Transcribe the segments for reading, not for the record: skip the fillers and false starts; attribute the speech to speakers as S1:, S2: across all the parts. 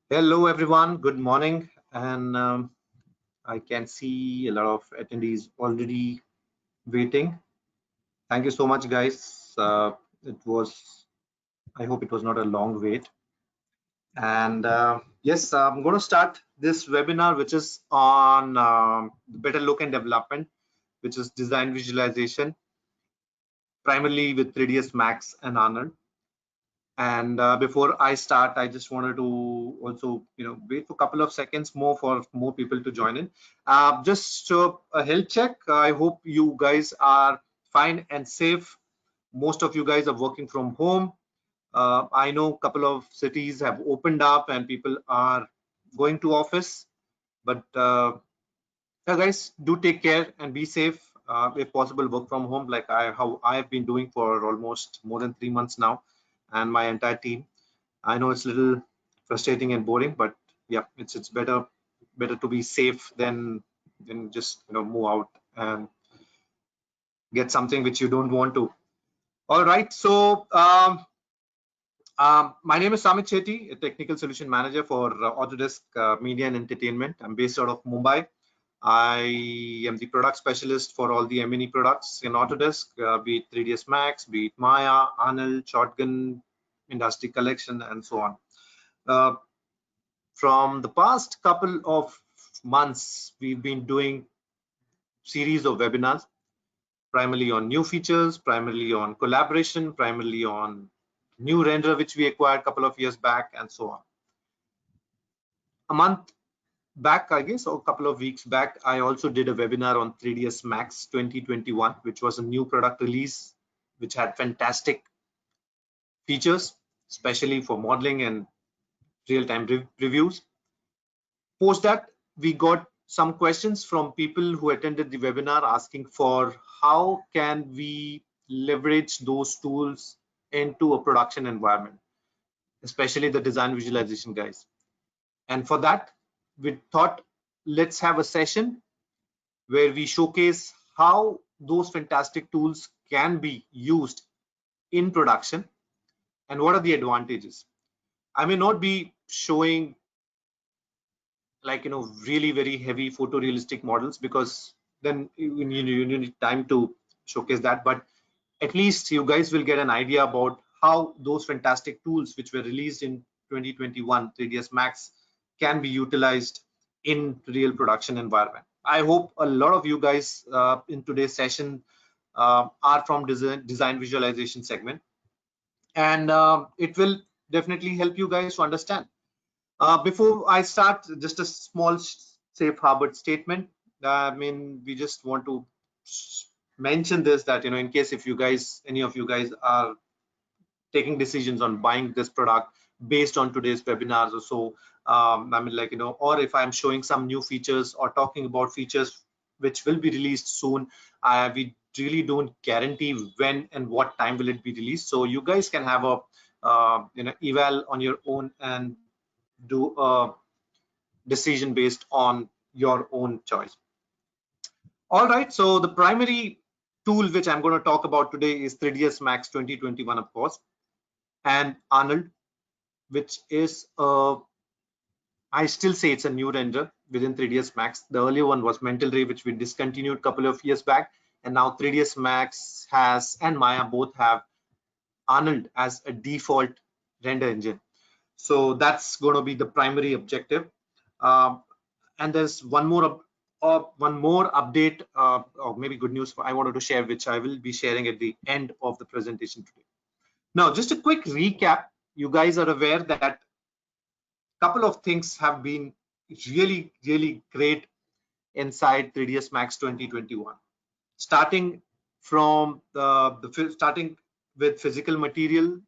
S1: Hello, everyone. Good morning. And I can see a lot of attendees already waiting. Thank you so much, guys. I hope it was not a long wait. And yes, I'm going to start this webinar, which is on better look and development, which is design visualization, primarily with 3ds Max and Arnold. And before I start, I just wanted to also, wait for a couple of seconds more for more people to join in. Just a health check. I hope you guys are fine and safe. Most of you guys are working from home. I know a couple of cities have opened up and people are going to office. But yeah, guys, do take care and be safe. If possible, work from home like how I have been doing for almost more than 3 months now, and my entire team. I know it's a little frustrating and boring, but yeah, it's better to be safe than just move out and get something which you don't want to. All right, so my name is Samit Chetty, a technical solution manager for Autodesk Media and Entertainment. I'm based out of Mumbai. I am the product specialist for all the M&E products in Autodesk, be it 3ds Max, be it Maya, Arnold, Shotgun, Industry Collection, and so on. From the past couple of months, we've been doing series of webinars, primarily on new features, primarily on collaboration, primarily on new render, which we acquired a couple of years back, and so on. A month back, I guess, or a couple of weeks back, I also did a webinar on 3ds Max 2021, which was a new product release, which had fantastic features, especially for modeling and real-time reviews. Post that, we got some questions from people who attended the webinar asking for how can we leverage those tools into a production environment, especially the design visualization guys. And for that, we thought let's have a session where we showcase how those fantastic tools can be used in production and what are the advantages. I may not be showing really very heavy photorealistic models because then you need time to showcase that, but at least you guys will get an idea about how those fantastic tools which were released in 2021 3ds Max can be utilized in real production environment. I hope a lot of you guys in today's session are from design visualization segment, and it will definitely help you guys to understand. Before I start, just a small safe harbor statement. I mean, we just want to mention this that in case if any of you guys are taking decisions on buying this product based on today's webinars or so, I mean, or if I'm showing some new features or talking about features which will be released soon, we really don't guarantee when and what time will it be released. So you guys can have a eval on your own and do a decision based on your own choice. All right, so the primary tool which I'm going to talk about today is 3ds Max 2021, of course, and Arnold, which is I still say it's a new render within 3ds Max. The earlier one was Mental Ray, which we discontinued a couple of years back, and now 3ds Max has and Maya both have Arnold as a default render engine. So that's going to be the primary objective. And there's one more update, or maybe good news I wanted to share, which I will be sharing at the end of the presentation today. Now, just a quick recap. You guys are aware that a couple of things have been really, really great inside 3ds Max 2021. Starting from starting with physical material,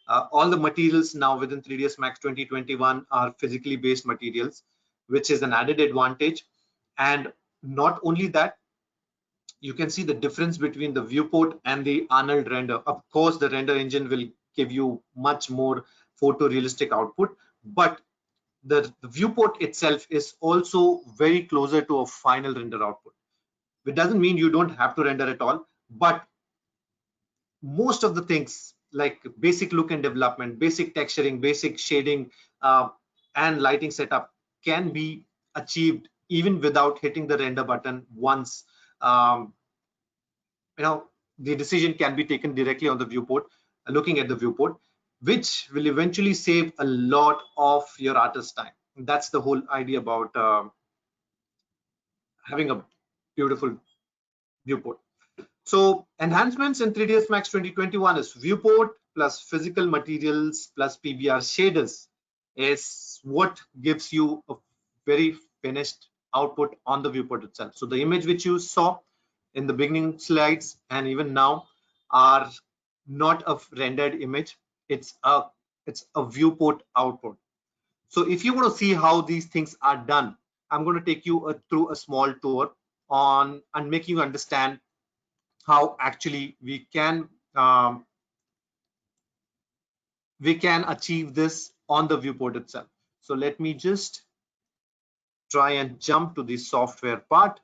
S1: all the materials now within 3ds Max 2021 are physically based materials, which is an added advantage. And not only that, you can see the difference between the viewport and the Arnold render. Of course, the render engine will give you much more photorealistic output, but the viewport itself is also very closer to a final render output. It doesn't mean you don't have to render at all, but most of the things like basic look and development, basic texturing, basic shading, and lighting setup can be achieved even without hitting the render button once. The decision can be taken directly on the viewport, looking at the viewport, which will eventually save a lot of your artist time. That's the whole idea about having a beautiful viewport. So enhancements in 3ds Max 2021 is viewport plus physical materials plus PBR shaders is what gives you a very finished output on the viewport itself. So the image which you saw in the beginning slides and even now are not a rendered image. It's a viewport output. So if you want to see how these things are done, I'm going to take you through a small tour on and make you understand how actually we can achieve this on the viewport itself. So let me just try and jump to the software part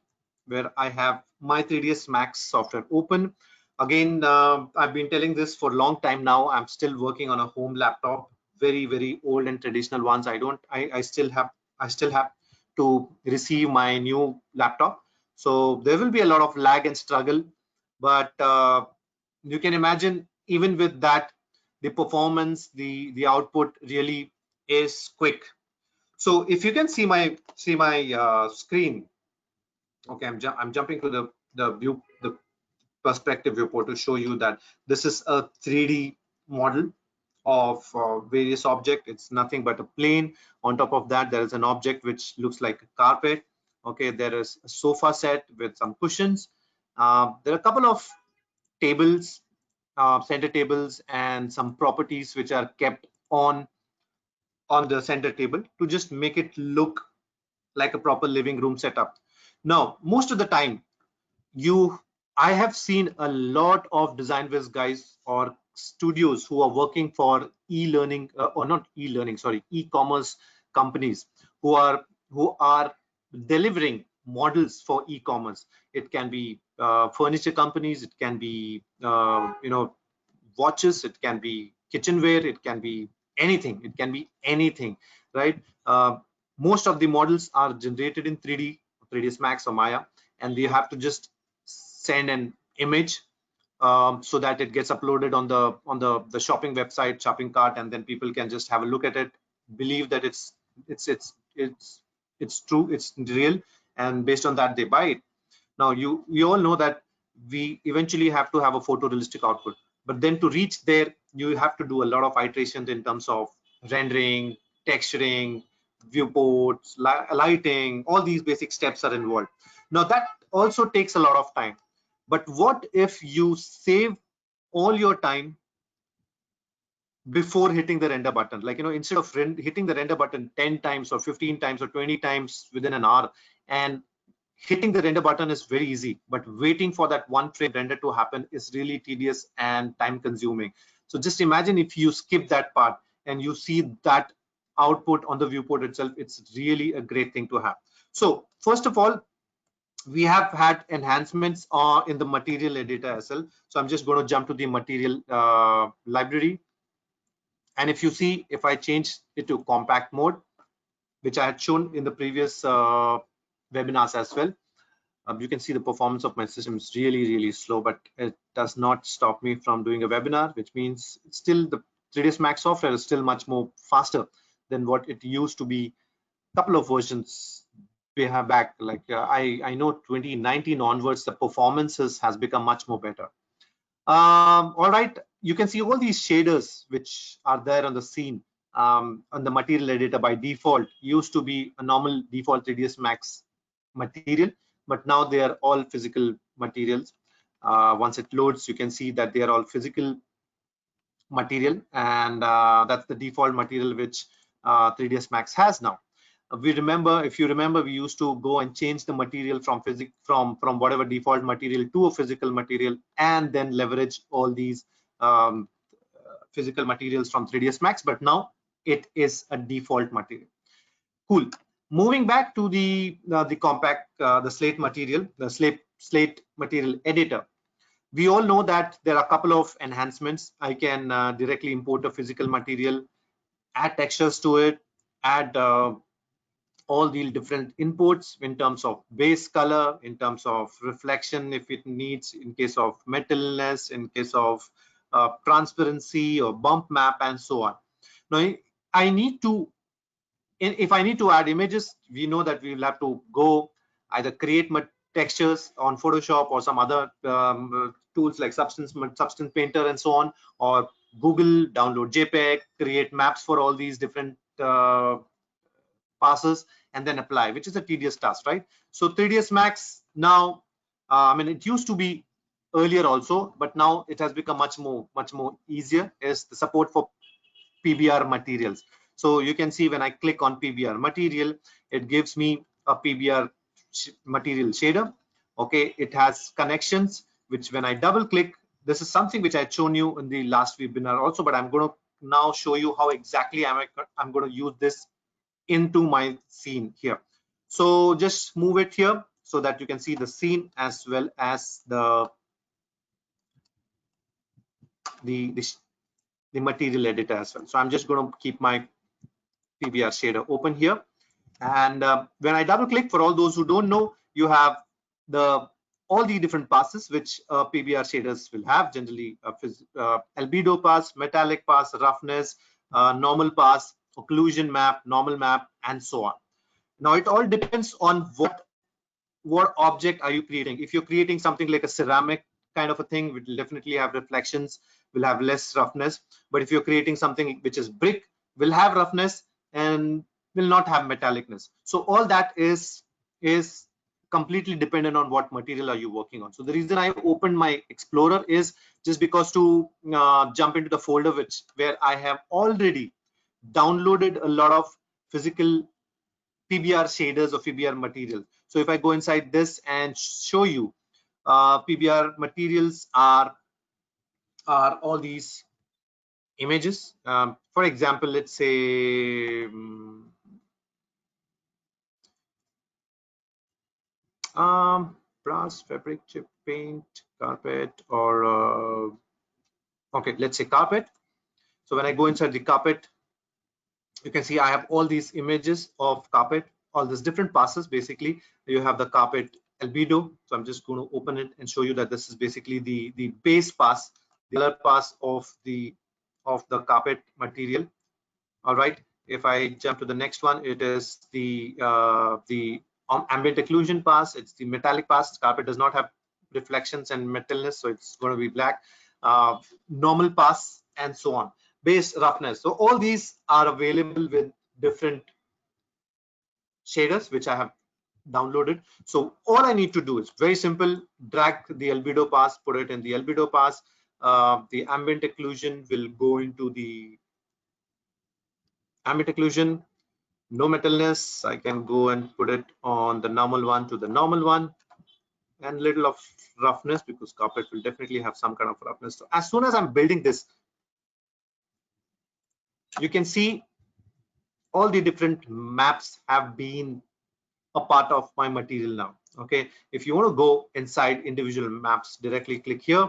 S1: where I have my 3ds Max software open. Again, I've been telling this for a long time now. I'm still working on a home laptop, very old and traditional ones. I still have to receive my new laptop, so there will be a lot of lag and struggle, but you can imagine even with that, the performance, the output really is quick. So if you can see my screen, okay, I'm jumping to the perspective viewport to show you that this is a 3D model of various objects. It's nothing but a plane. On top of that, there is an object which looks like a carpet. Okay, there is a sofa set with some cushions. There are a couple of tables, center tables, and some properties which are kept on the center table to just make it look like a proper living room setup. Now, most of the time, I have seen a lot of DesignWiz guys or studios who are working for e-learning or not e-learning, sorry, e-commerce companies who are delivering models for e-commerce. It can be furniture companies, it can be watches, it can be kitchenware, it can be anything, right? Most of the models are generated in 3ds Max or Maya, and you have to just send an image so that it gets uploaded on the shopping website, shopping cart, and then people can just have a look at it, believe that it's true, it's real, and based on that they buy it. Now we all know that we eventually have to have a photorealistic output, but then to reach there you have to do a lot of iterations in terms of rendering, texturing, viewports, lighting. All these basic steps are involved. Now that also takes a lot of time, but what if you save all your time before hitting the render button? Like, instead of hitting the render button 10 times or 15 times or 20 times within an hour, and hitting the render button is very easy, but waiting for that one frame render to happen is really tedious and time consuming. So just imagine if you skip that part and you see that output on the viewport itself. It's really a great thing to have. So first of all, we have had enhancements in the material editor as well. So I'm just going to jump to the material library. And if you see, if I change it to compact mode, which I had shown in the previous webinars as well, you can see the performance of my system is really slow, but it does not stop me from doing a webinar, which means still the 3ds Max software is still much more faster than what it used to be a couple of versions we have back. Like I know 2019 onwards, the performances has become much more better. All right, you can see all these shaders which are there on the scene on the material editor by default. Used to be a normal default 3ds Max material, but now they are all physical materials. Once it loads, you can see that they are all physical material, and that's the default material which 3ds Max has now. If you remember, we used to go and change the material from whatever default material to a physical material, and then leverage all these physical materials from 3ds Max, but now it is a default material. Cool. Moving back to the compact, the slate material, the slate material editor. We all know that there are a couple of enhancements. I can directly import a physical material, add textures to it, add all the different inputs in terms of base color, in terms of reflection if it needs, in case of metalness, in case of transparency or bump map, and so on. Now, I need to, if I need to add images, we know that we will have to go either create textures on Photoshop or some other tools like Substance Painter and so on, or Google, download JPEG, create maps for all these different passes, and then apply, which is a tedious task, right? So 3ds Max now, I mean, it used to be earlier also, but now it has become much more easier, is the support for PBR materials. So you can see when I click on PBR material, it gives me a PBR material shader. Okay, it has connections, which when I double click, this is something which I'd shown you in the last webinar also, but I'm going to now show you how exactly I'm going to use this into my scene here. So just move it here so that you can see the scene as well as the material editor as well. So I'm just going to keep my PBR shader open here, and when I double click, for all those who don't know, you have all the different passes which PBR shaders will have, generally albedo pass, metallic pass, roughness, normal pass, occlusion map, normal map, and so on. Now it all depends on what object are you creating. If you're creating something like a ceramic kind of a thing, will definitely have reflections, will have less roughness. But if you're creating something which is brick, will have roughness and will not have metallicness. So all that is completely dependent on what material are you working on. So the reason I opened my Explorer is just because to jump into the folder where I have already downloaded a lot of physical PBR shaders or PBR material. So if I go inside this and show you, PBR materials are all these images. For example, let's say brass, fabric, chip, paint, carpet, or okay, let's say carpet. So when I go inside the carpet, you can see I have all these images of carpet, all these different passes. Basically, you have the carpet albedo. So I'm just going to open it and show you that this is basically the base pass, the color pass of the carpet material. All right. If I jump to the next one, it is the ambient occlusion pass. It's the metallic pass. Carpet does not have reflections and metalness, so it's going to be black. Normal pass, and so on. Base roughness. So all these are available with different shaders which I have downloaded. So all I need to do is very simple: drag the albedo pass, put it in the albedo pass. The ambient occlusion will go into the ambient occlusion. No metalness, I can go and put it on the normal one to the normal one, and little of roughness, because carpet will definitely have some kind of roughness. So as soon as I'm building this, you can see all the different maps have been a part of my material now. Okay, if you want to go inside individual maps, directly click here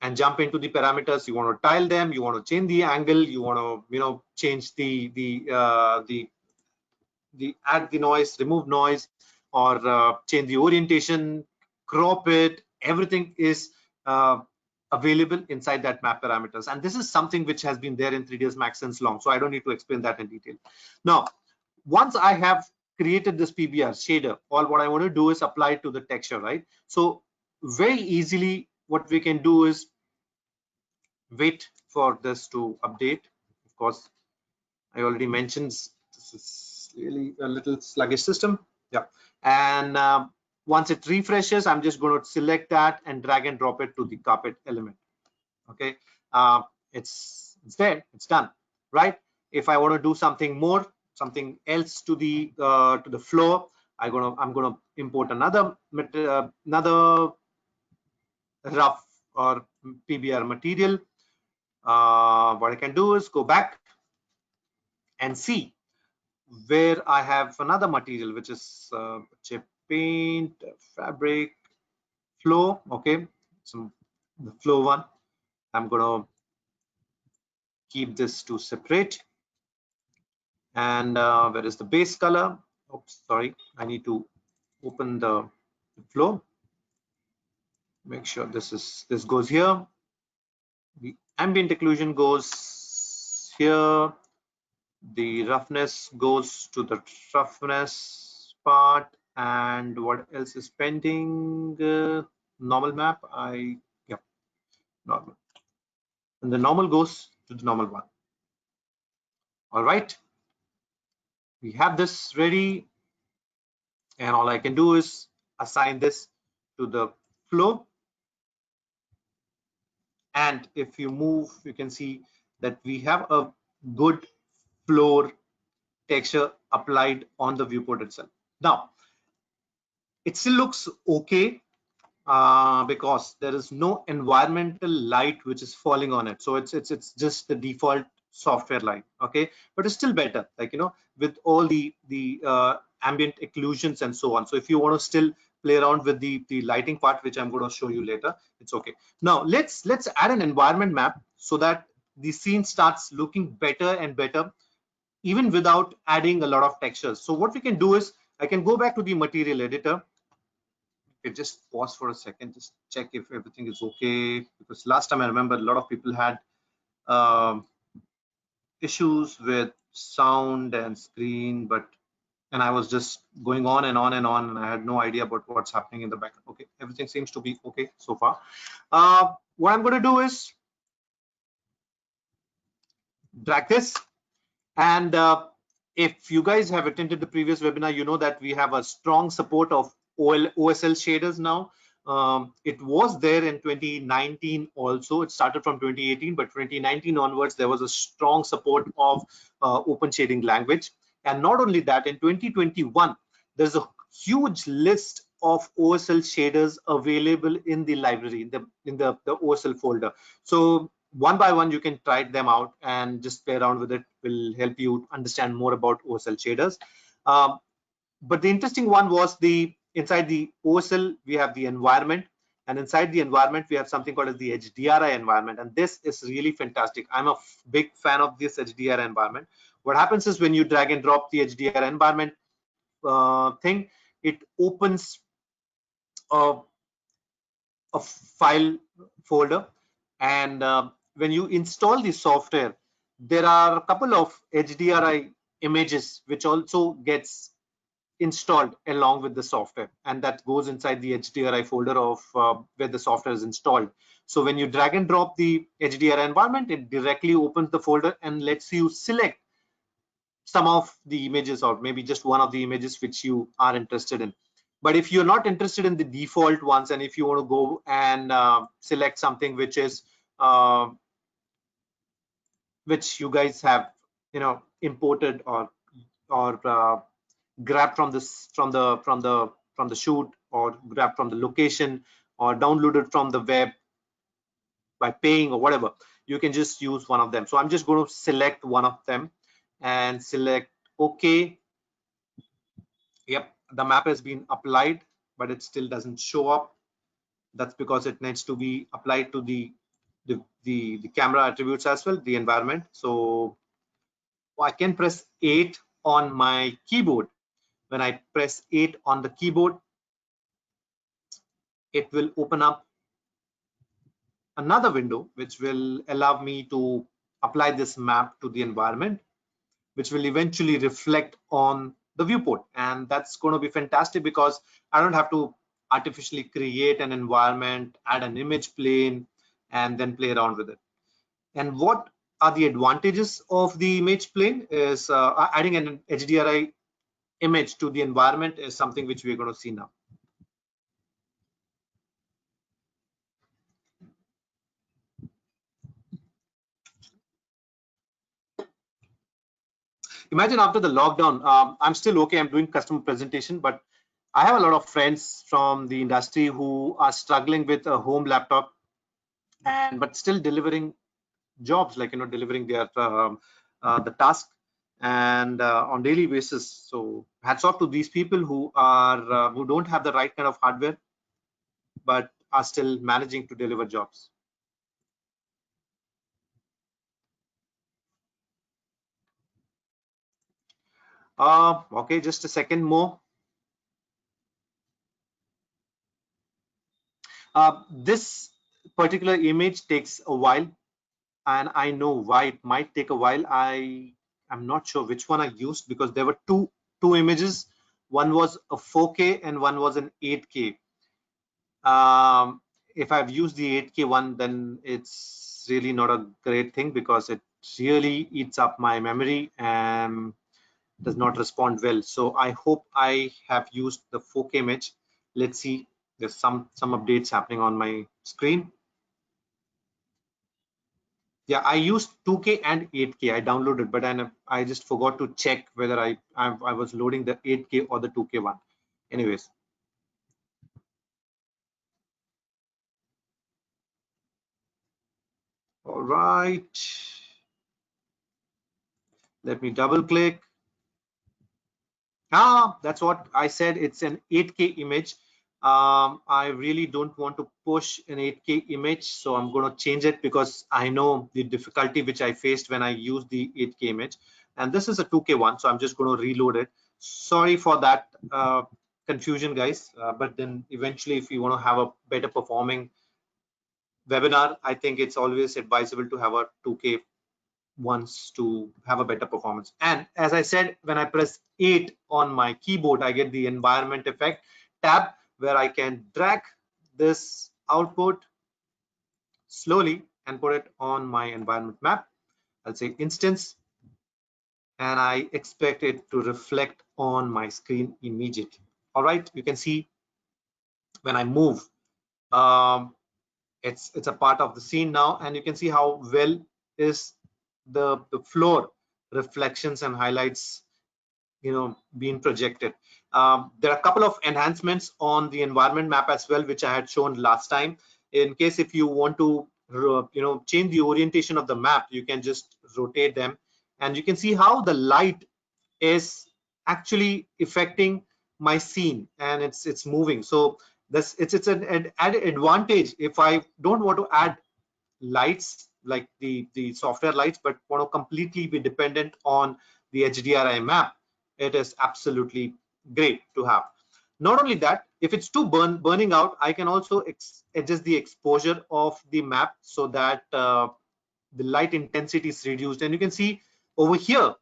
S1: and jump into the parameters. You want to tile them, you want to change the angle, you want to change the add the noise, remove noise, or change the orientation, crop it. Everything is available inside that map parameters, and this is something which has been there in 3ds Max since long, so I don't need to explain that in detail. Now, once I have created this PBR shader, all what I want to do is apply it to the texture, right? So very easily what we can do is wait for this to update. Of course, I already mentioned this is really a little sluggish system. Yeah, and once it refreshes, I'm just going to select that and drag and drop it to the carpet element. Okay, it's there, it's done, right? If I want to do something more, something else to the floor, I'm gonna import another rough or PBR material. What I can do is go back and see where I have another material, which is chip paint, fabric, flow. Okay, so the flow one, I'm gonna keep this to separate, And where is the base color? Oops, sorry, I need to open the flow. Make sure this goes here. The ambient occlusion goes here. The roughness goes to the roughness part. And what else is pending? Normal map. Yeah, normal. And the normal goes to the normal one. All right. We have this ready, and all I can do is assign this to the flow. And if you move, you can see that we have a good floor texture applied on the viewport itself. Now, it still looks okay because there is no environmental light which is falling on it. So it's just the default software light, okay? But it's still better, like, you know, with all the ambient occlusions and so on. So if you want to still play around with the lighting part, which I'm going to show you later, it's okay. Now let's add an environment map so that the scene starts looking better and better, even without adding a lot of textures. So what we can do is I can go back to the material editor. Okay, just pause for a second, just check if everything is okay, because last time I remember a lot of people had issues with sound and screen, and I was just going on and on and on, and I had no idea about what's happening in the background. Okay, everything seems to be okay so far. What I'm going to do is drag this, and if you guys have attended the previous webinar, you know that we have a strong support of OSL shaders now. It was there in 2019 also. It started from 2018, but 2019 onwards, there was a strong support of open shading language. And not only that, in 2021, there's a huge list of OSL shaders available in the library, in the OSL folder. So one by one, you can try them out and just play around with it. Will help you understand more about OSL shaders. But the interesting one was inside the OSL, we have the environment, and inside the environment, we have something called as the HDRI environment. And this is really fantastic. I'm a big fan of this HDRI environment. What happens is when you drag and drop the HDRI environment thing, it opens a file folder, and when you install the software, there are a couple of HDRI images which also gets installed along with the software, and that goes inside the HDRI folder of where the software is installed. So when you drag and drop the HDRI environment, it directly opens the folder and lets you select some of the images, or maybe just one of the images which you are interested in. But if you're not interested in the default ones, and if you want to go and select something which is which you guys have, you know, imported or grabbed from the shoot, or grabbed from the location, or downloaded from the web by paying or whatever, you can just use one of them. So I'm just going to select one of them and select OK. Yep, the map has been applied, but it still doesn't show up. That's because it needs to be applied to the camera attributes as well, the environment. So I can press 8 on my keyboard. When I press 8 on the keyboard, it will open up another window which will allow me to apply this map to the environment, which will eventually reflect on the viewport. And that's going to be fantastic because I don't have to artificially create an environment, add an image plane, and then play around with it. And what are the advantages of the image plane is adding an HDRI image to the environment is something which we're going to see now. Imagine after the lockdown, I'm still okay, I'm doing customer presentation, but I have a lot of friends from the industry who are struggling with a home laptop, and but still delivering jobs, like, you know, delivering their the task and on daily basis. So hats off to these people who are who don't have the right kind of hardware, but are still managing to deliver jobs. Okay, just a second more. This particular image takes a while, and I know why it might take a while. I'm not sure which one I used because there were two images. One was a 4K and one was an 8K. If I've used the 8K one, then it's really not a great thing because it really eats up my memory and does not respond well. So I hope I have used the 4K image. Let's see. There's some updates happening on my screen. Yeah, I used 2K and 8K. I downloaded, but I just forgot to check whether I was loading the 8K or the 2K one. Anyways, all right. Let me double click. That's what I said. It's an 8K image. I really don't want to push an 8K image, so I'm going to change it because I know the difficulty which I faced when I used the 8K image. And this is a 2K one, so I'm just going to reload it. Sorry for that confusion, guys. But then eventually, if you want to have a better performing webinar, I think it's always advisable to have a 2K wants to have a better performance. And as I said, when I press 8 on my keyboard, I get the environment effect tab where I can drag this output slowly and put it on my environment map. I'll say instance, and I expect it to reflect on my screen immediately. All right, you can see when I move, um, it's a part of the scene now, and you can see how well is the floor reflections and highlights being projected. There are a couple of enhancements on the environment map as well, which I had shown last time. In case if you want to change the orientation of the map, you can just rotate them, and you can see how the light is actually affecting my scene and it's moving. So this it's an added advantage if I don't want to add lights like the software lights, but want to completely be dependent on the HDRI map. It is absolutely great to have. Not only that, if it's too burning out, I can also adjust the exposure of the map so that the light intensity is reduced. And you can see over here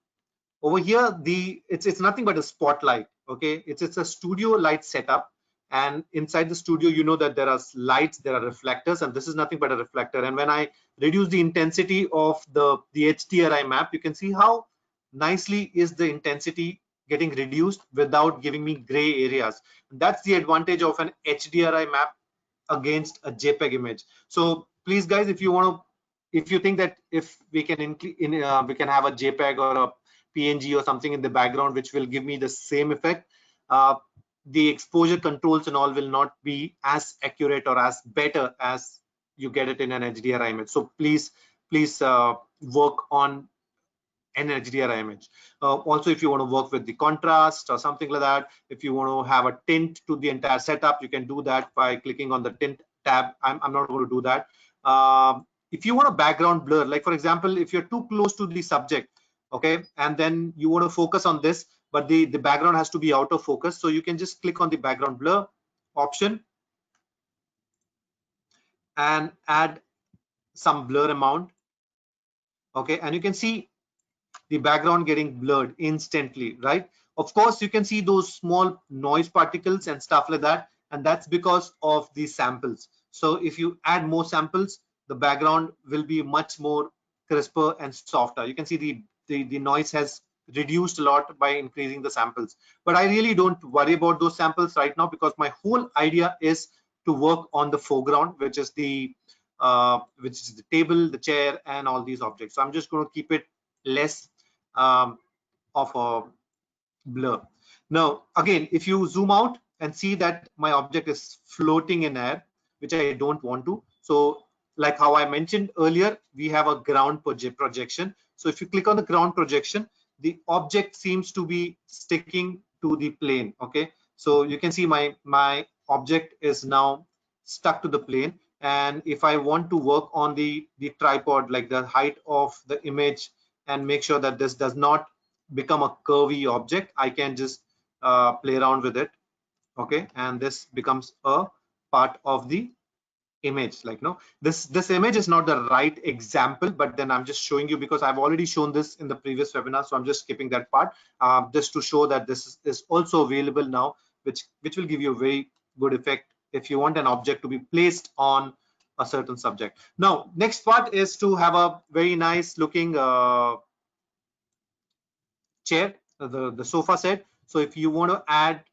S1: the it's nothing but a spotlight. Okay, it's a studio light setup, and inside the studio that there are lights, there are reflectors, and this is nothing but a reflector. And when I reduce the intensity of the HDRI map, you can see how nicely is the intensity getting reduced without giving me gray areas. That's the advantage of an HDRI map against a JPEG image. So please guys, if you think that if we can we can have a JPEG or a PNG or something in the background which will give me the same effect, uh, the exposure controls and all will not be as accurate or as better as you get it in an HDRI image. So please work on an HDRI image. Also, if you want to work with the contrast or something like that, if you want to have a tint to the entire setup, you can do that by clicking on the tint tab. I'm not going to do that. If you want a background blur, like for example, if you're too close to the subject, okay, and then you want to focus on this, but the background has to be out of focus, so you can just click on the background blur option and add some blur amount. Okay, and you can see the background getting blurred instantly, right? Of course, you can see those small noise particles and stuff like that, and that's because of the samples. So if you add more samples, the background will be much more crisper and softer. You can see the noise has reduced a lot by increasing the samples. But I really don't worry about those samples right now because my whole idea is to work on the foreground, which is the table, the chair, and all these objects. So I'm just going to keep it less of a blur. Now, again, if you zoom out and see that my object is floating in air, which I don't want to. So like how I mentioned earlier, we have a ground projection. So if you click on the ground projection, the object seems to be sticking to the plane. Okay, so you can see my object is now stuck to the plane. And if I want to work on the tripod, like the height of the image, and make sure that this does not become a curvy object, I can just play around with it. Okay, and this becomes a part of the image. Like, no, this image is not the right example, but then I'm just showing you because I've already shown this in the previous webinar, so I'm just skipping that part just to show that this is also available now, which will give you a very good effect if you want an object to be placed on a certain subject. Now, next part is to have a very nice looking chair, the sofa set. So if you want to add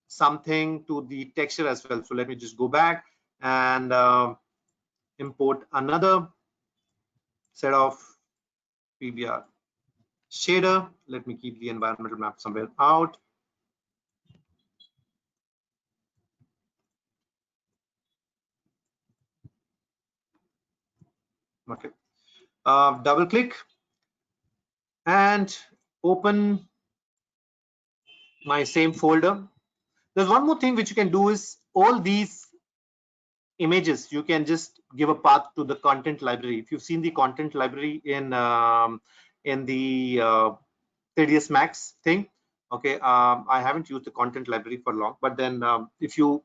S1: something to the texture as well, so let me just go back and import another set of PBR shader. Let me keep the environmental map somewhere out. Okay, double click and open my same folder. There's one more thing which you can do is all these images you can just give a path to the content library. If you've seen the content library in the 3ds Max thing, okay, I haven't used the content library for long, but then if you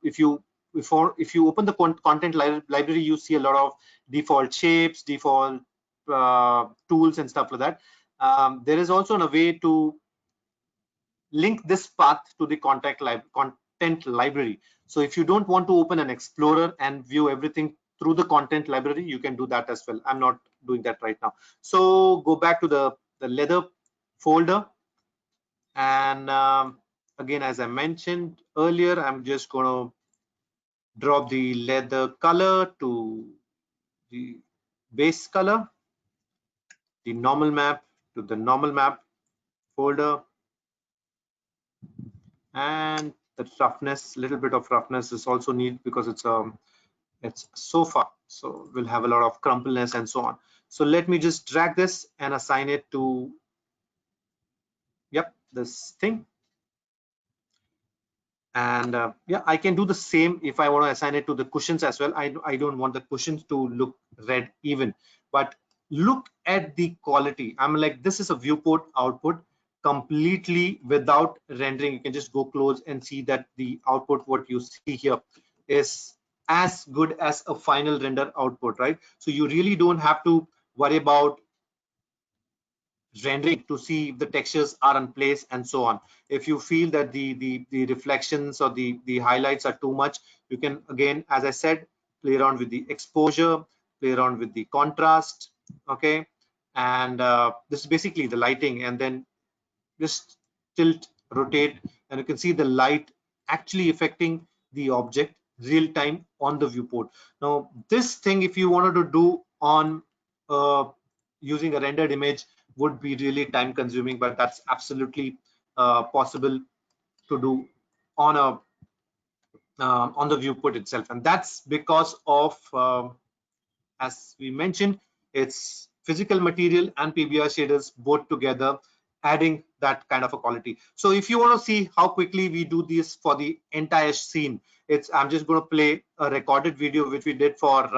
S1: open the content library, you see a lot of default shapes, default tools and stuff like that. There is also a way to link this path to the content library. So if you don't want to open an explorer and view everything through the content library, you can do that as well. I'm not doing that right now. So go back to the leather folder, and again, as I mentioned earlier, I'm just going to drop the leather color to the base color, the normal map to the normal map folder, and the roughness, little bit of roughness is also needed because it's sofa, so we'll have a lot of crumpleness and so on. So let me just drag this and assign it to, yep, this thing. And yeah, I can do the same if I want to assign it to the cushions as well. I don't want the cushions to look red even, but look at the quality. I'm like, this is a viewport output completely without rendering. You can just go close and see that the output, what you see here, is as good as a final render output, right? So you really don't have to worry about rendering to see if the textures are in place and so on. If you feel that the reflections or the highlights are too much, you can, again, as I said, play around with the exposure, play around with the contrast. Okay, and this is basically the lighting, and then just tilt, rotate, and you can see the light actually affecting the object real time on the viewport. Now this thing, if you wanted to do on using a rendered image, would be really time consuming, but that's absolutely possible to do on a on the viewport itself. And that's because of as we mentioned, it's physical material and PBR shaders both together, adding that kind of a quality. So if you want to see how quickly we do this for the entire scene, I'm just going to play a recorded video which we did for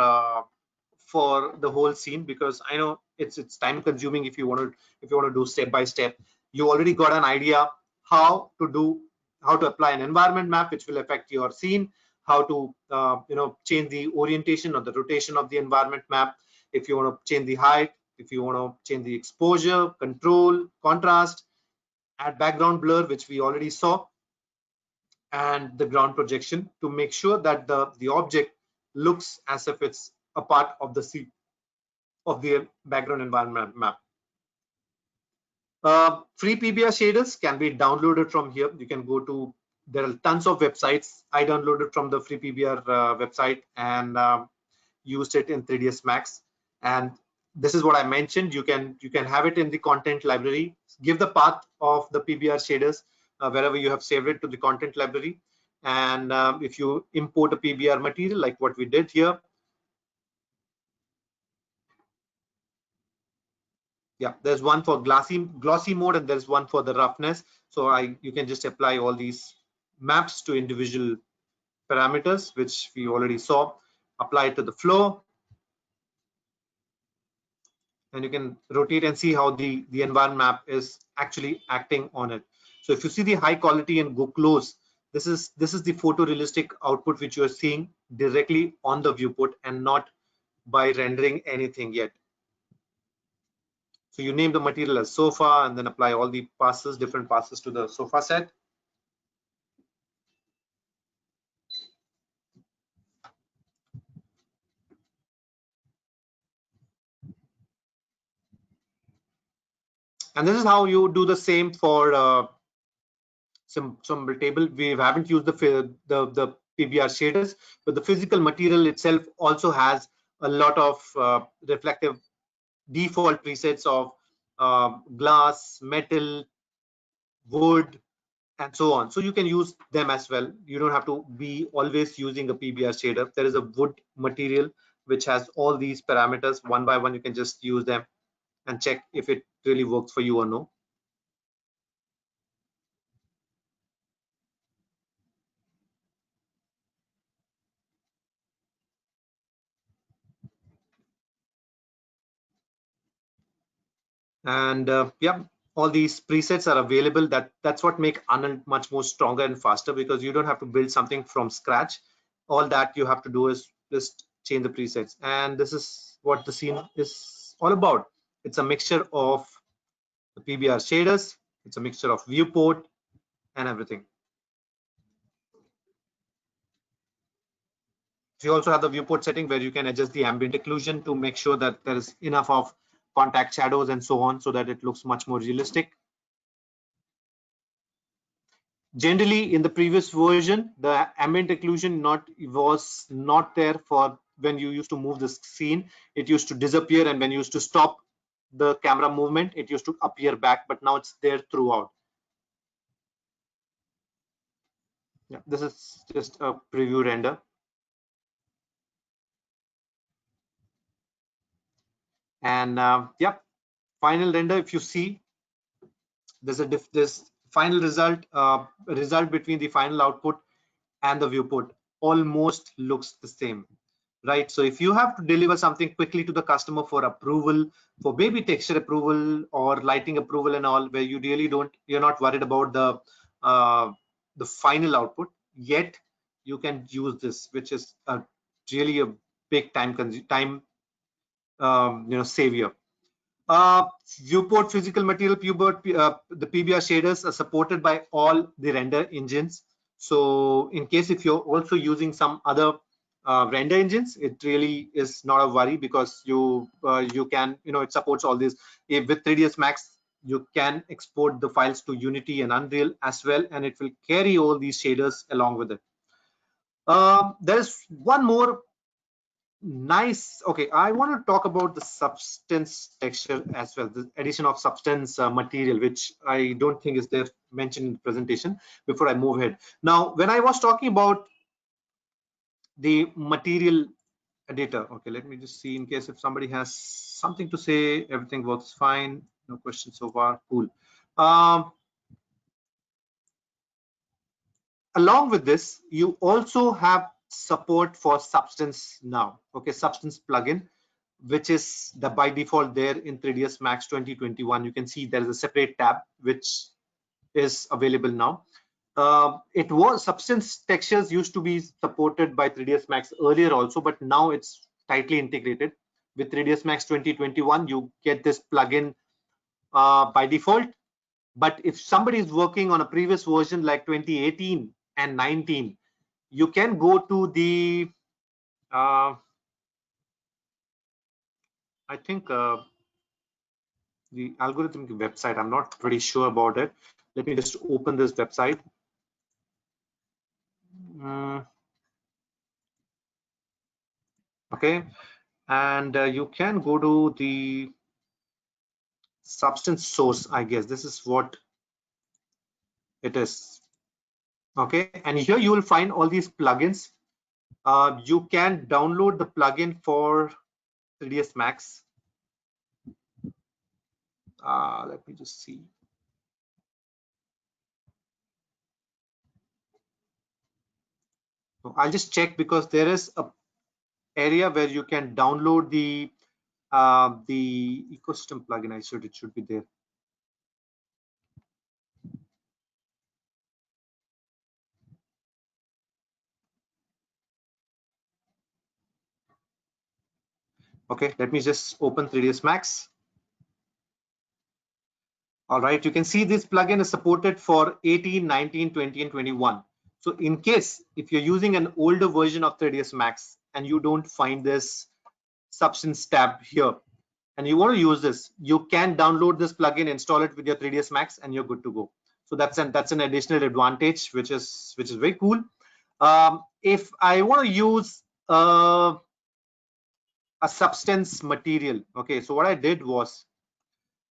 S1: the whole scene, because I know it's time consuming. If you want to do step by step, you already got an idea how to apply an environment map which will affect your scene, how to change the orientation or the rotation of the environment map, if you want to change the height, if you want to change the exposure, control, contrast, add background blur, which we already saw, and the ground projection, to make sure that the object looks as if it's a part of the scene of the background environment map. Free PBR shaders can be downloaded from here. You can go to, there are tons of websites. I downloaded from the free PBR website and used it in 3ds Max. And this is what I mentioned. You can have it in the content library. Give the path of the PBR shaders wherever you have saved it to the content library. And if you import a PBR material like what we did here, yeah, there's one for glossy mode and there's one for the roughness. So you can just apply all these maps to individual parameters, which we already saw. Apply it to the flow. and you can rotate and see how the environment map is actually acting on it. So if you see the high quality and go close, this is the photorealistic output which you are seeing directly on the viewport and not by rendering anything yet. So you name the material as sofa and then apply all the passes, different passes to the sofa set. And this is how you do the same for some table. We haven't used the PBR shaders, but the physical material itself also has a lot of reflective default presets of glass, metal, wood, and so on. So you can use them as well. You don't have to be always using a PBR shader. There is a wood material which has all these parameters. One by one, you can just use them and check if it really works for you or no. And yeah, all these presets are available. That's what make Arnold much more stronger and faster, because you don't have to build something from scratch. All that you have to do is just change the presets, and this is what the scene is all about. It's a mixture of the PBR shaders, it's a mixture of viewport and everything. So you also have the viewport setting where you can adjust the ambient occlusion to make sure that there is enough of contact shadows and so on, so that it looks much more realistic. Generally, in the previous version, the ambient occlusion was not there for when you used to move the scene. It used to disappear, and when you used to stop the camera movement, it used to appear back, but now it's there throughout. Yeah, this is just a preview render. And yeah, final render, if you see, there's this final result between the final output and the viewport almost looks the same, right? So if you have to deliver something quickly to the customer for approval, for maybe texture approval or lighting approval and all, where you really you're not worried about the final output yet, you can use this, which is really a big time savior. uh, Viewport physical material, the PBR shaders are supported by all the render engines. So in case if you're also using some other render engines, it really is not a worry, because you can, it supports all this. With 3ds Max, you can export the files to Unity and Unreal as well, and it will carry all these shaders along with it. There's one more nice. Okay, I want to talk about the substance texture as well, the addition of substance material, which I don't think is there mentioned in the presentation, before I move ahead. Now, when I was talking about the material editor, okay, let me just see in case if somebody has something to say. Everything works fine, no questions so far. Cool. Along with this, you also have support for Substance now. Okay, Substance plugin, which is by default there in 3ds Max 2021. You can see there is a separate tab which is available now. It was Substance textures used to be supported by 3ds Max earlier also, but now it's tightly integrated with 3ds Max 2021. You get this plugin by default, but if somebody is working on a previous version like 2018 and 19, you can go to the I think the algorithm website. I'm not pretty sure about it. Let me just open this website. Okay, and you can go to the Substance source. I guess this is what it is. Okay, and here you will find all these plugins. You can download the plugin for 3ds Max. Let me just see. So I'll just check, because there is a area where you can download the the ecosystem plugin. It should be there. Okay, let me just open 3ds Max. All right, you can see this plugin is supported for 18, 19, 20, and 21. So in case if you're using an older version of 3ds Max and you don't find this Substance tab here and you want to use this, you can download this plugin, install it with your 3ds Max, and you're good to go. So that's an additional advantage, which is very cool. If I want to use a Substance material, okay, so what I did was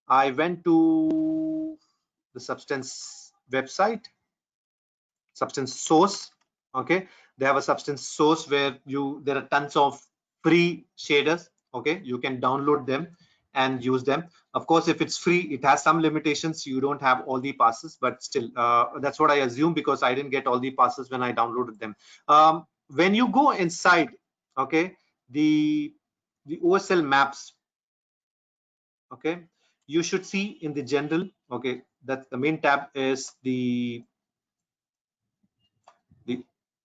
S1: I went to the Substance website, Substance source. Okay, they have a Substance source where there are tons of free shaders. Okay, you can download them and use them. Of course, if it's free, it has some limitations. You don't have all the passes, but still, that's what I assume because I didn't get all the passes when I downloaded them. When you go inside, okay, the OSL maps, okay, you should see in the general, okay, that the main tab is the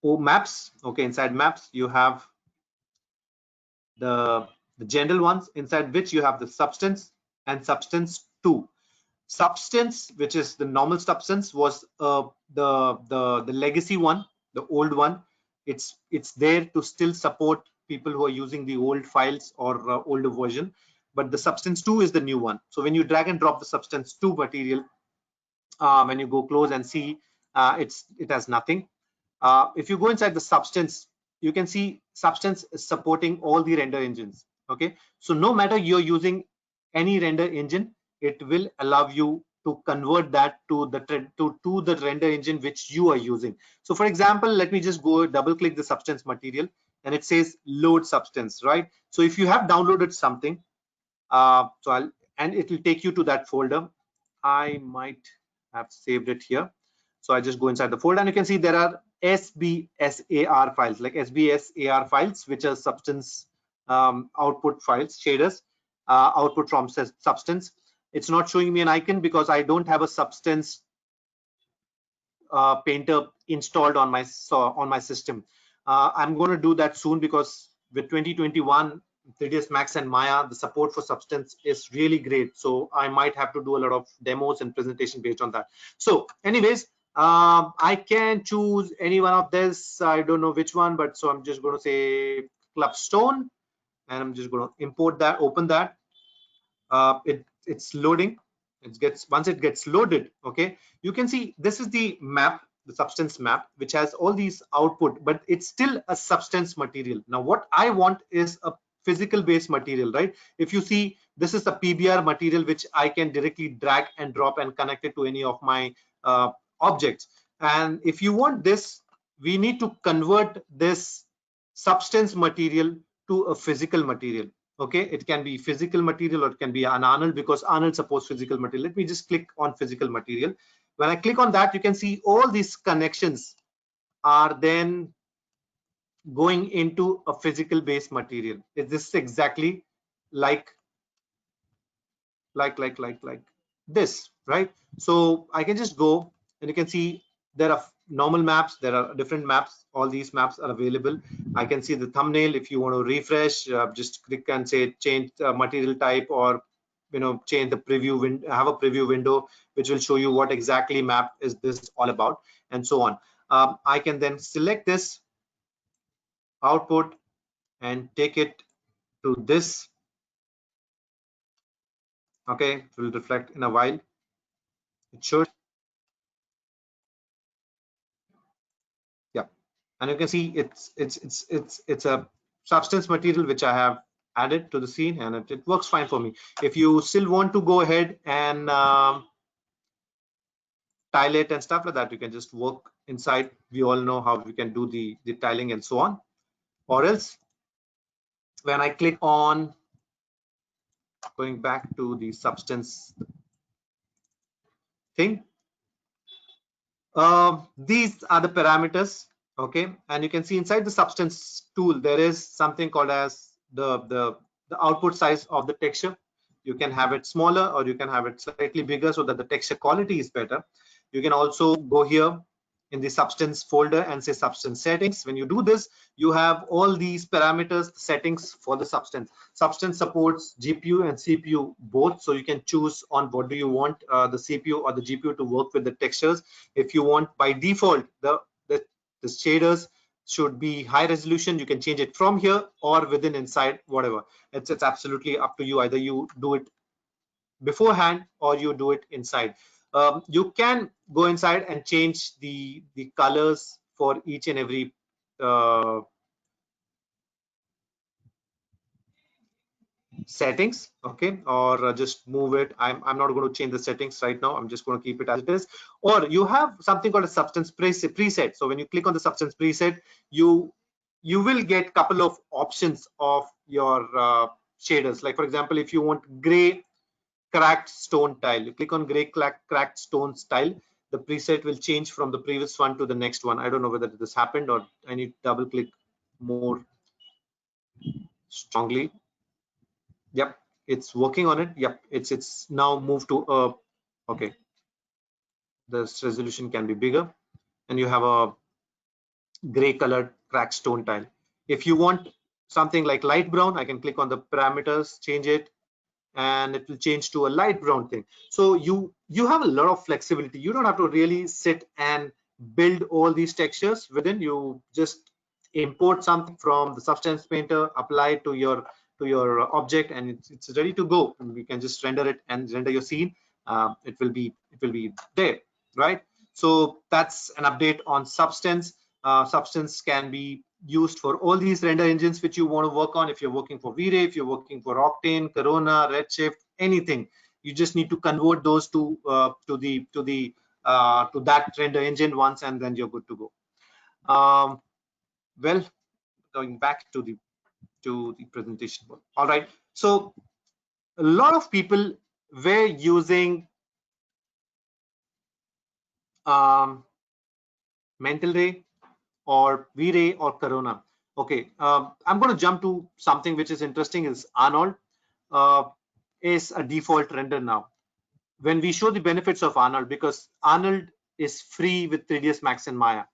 S1: O maps. Okay, inside maps you have the general ones, inside which you have the Substance and Substance 2. Substance, which is the normal Substance, was the legacy one, the old one. It's there to still support people who are using the old files or older version, but the Substance 2 is the new one. So when you drag and drop the Substance 2 material, when you go close and see, it has nothing. If you go inside the Substance, you can see Substance is supporting all the render engines. Okay, so no matter you're using any render engine, it will allow you to convert that to the render engine which you are using. So for example, let me just go double click the Substance material and it says load Substance, right? So if you have downloaded something, and it will take you to that folder. I might have saved it here. So I just go inside the folder and you can see there are SBSAR files, like SBSAR files, which are Substance output files, shaders, output from Substance. It's not showing me an icon because I don't have a Substance painter installed on my system. I'm going to do that soon because with 2021 3ds Max and Maya, the support for Substance is really great. So I might have to do a lot of demos and presentation based on that. So anyways, I can choose any one of this. I don't know which one, but so I'm just going to say Clubstone, and I'm just going to import that, open that. It's loading. Once it gets loaded, okay, you can see this is the map, the Substance map, which has all these output, but it's still a Substance material. Now what I want is a physical based material, right? If you see, this is the PBR material which I can directly drag and drop and connect it to any of my objects. And if you want this, we need to convert this Substance material to a physical material. Okay, it can be physical material or it can be an Arnold, because Arnold supports physical material. Let me just click on physical material. When I click on that, you can see all these connections are then going into a physical based material. Is this exactly like this, right? So I can just go and you can see there are normal maps, there are different maps. All these maps are available. I can see the thumbnail. If you want to refresh, just click and say change material type, or change the preview window, have a preview window which will show you what exactly map is this all about, and so on. I can then select this output and take it to this. Okay, it will reflect in a while. It should. Yeah, and you can see it's a Substance material which I have added to the scene, and it works fine for me. If you still want to go ahead and tile it and stuff like that, you can just work inside. We all know how we can do the tiling and so on. Or else, when I click on going back to the Substance thing, these are the parameters. Okay, and you can see inside the Substance tool there is something called as the the output size of the texture. You can have it smaller or you can have it slightly bigger so that the texture quality is better. You can also go here in the substance folder and say substance settings. When you do this, you have all these parameters, settings for the substance. Substance supports GPU and CPU both, so you can choose on what do you want the CPU or the GPU to work with the textures. If you want by default the shaders should be high resolution, you can change it from here or within inside, whatever. It's absolutely up to you. Either you do it beforehand or you do it inside. You can go inside and change the colors for each and every settings, okay, or just move it. I'm not going to change the settings right now. I'm just going to keep it as it is. Or you have something called a substance preset. So when you click on the substance preset, you will get couple of options of your shaders. Like for example, if you want gray cracked stone tile, you click on gray cracked stone tile, the preset will change from the previous one to the next one. I don't know whether this happened or I need to double click more strongly. Yep, it's working on it. Yep, it's now moved to okay, this resolution can be bigger and you have a gray colored cracked stone tile. If you want something like light brown, I can click on the parameters, change it, and it will change to a light brown thing. So you have a lot of flexibility. You don't have to really sit and build all these textures within. You just import something from the Substance Painter, apply it to your object, and it's ready to go. And we can just render it and render your scene. It will be there, right? So that's an update on Substance. Substance can be used for all these render engines which you want to work on. If you're working for V-Ray, if you're working for Octane, Corona, Redshift, anything, you just need to convert those to that render engine once, and then you're good to go. Well, going back to the presentation. All right. So a lot of people were using Mental Ray or V-Ray or Corona. Okay, I'm going to jump to something which is interesting. Is Arnold is a default render now. When we show the benefits of Arnold, because Arnold is free with 3ds Max and Maya,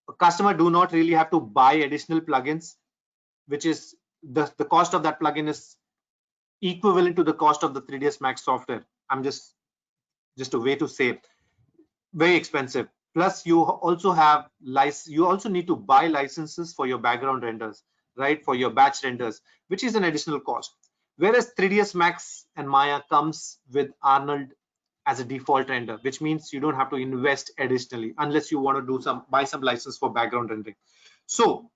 S1: a customer do not really have to buy additional plugins, which is the cost of that plugin is equivalent to the cost of the 3ds Max software. I'm just a way to say very expensive. Plus you also have you also need to buy licenses for your background renders, right, for your batch renders, which is an additional cost. Whereas 3ds Max and Maya comes with Arnold as a default render, which means you don't have to invest additionally unless you want to do buy some license for background rendering. So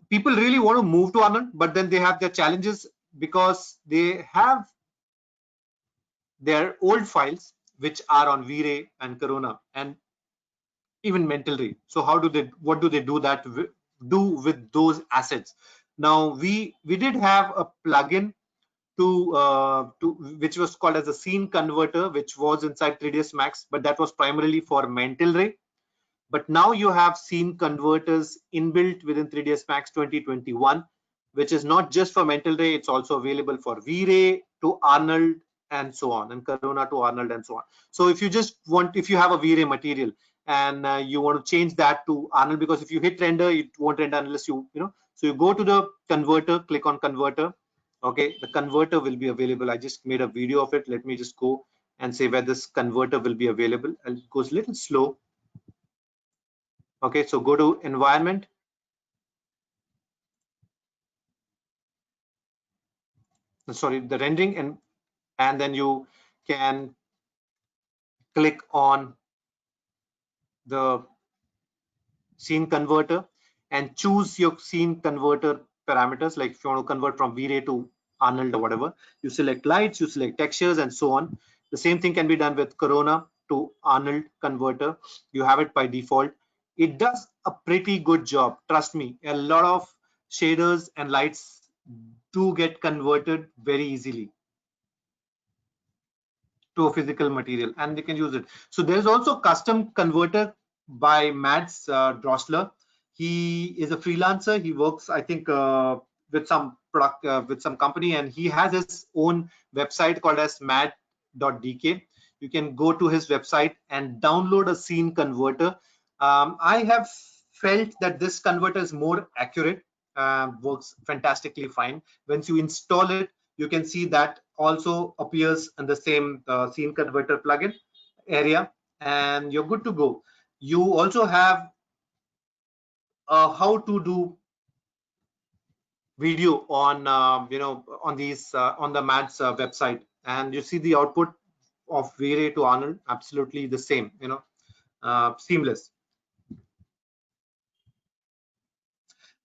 S1: people really want to move to Arnold, but then they have their challenges because they have their old files which are on V-Ray and Corona and even Mental Ray. So what do they do with those assets? Now we did have a plugin to which was called as a scene converter, which was inside 3ds Max, but that was primarily for Mental Ray. But now you have scene converters inbuilt within 3ds Max 2021, which is not just for Mental Ray, it's also available for V-Ray to Arnold and so on, and Corona to Arnold and so on. So if you have a V-Ray material and you want to change that to Arnold, because if you hit render, it won't render unless so you go to the converter, click on converter. Okay, the converter will be available. I just made a video of it. Let me just go and say where this converter will be available. It goes a little slow. Okay, so go to environment. Sorry, the rendering, and then you can click on the scene converter and choose your scene converter parameters. Like if you want to convert from V-Ray to Arnold or whatever, you select lights, you select textures and so on. The same thing can be done with Corona to Arnold converter. You have it by default. It does a pretty good job. Trust me, a lot of shaders and lights do get converted very easily to a physical material and they can use it. So there's also custom converter by Mads Drosler. He is a freelancer. He works, I think, some product with some company, and he has his own website called as mad.dk. You can go to his website and download a scene converter. I have felt that this converter is more accurate, works fantastically fine. Once you install it, you can see that also appears in the same scene converter plugin area, and you're good to go. You also have how to do video on on these on the MADS website, and you see the output of V-Ray to Arnold, absolutely the same, seamless.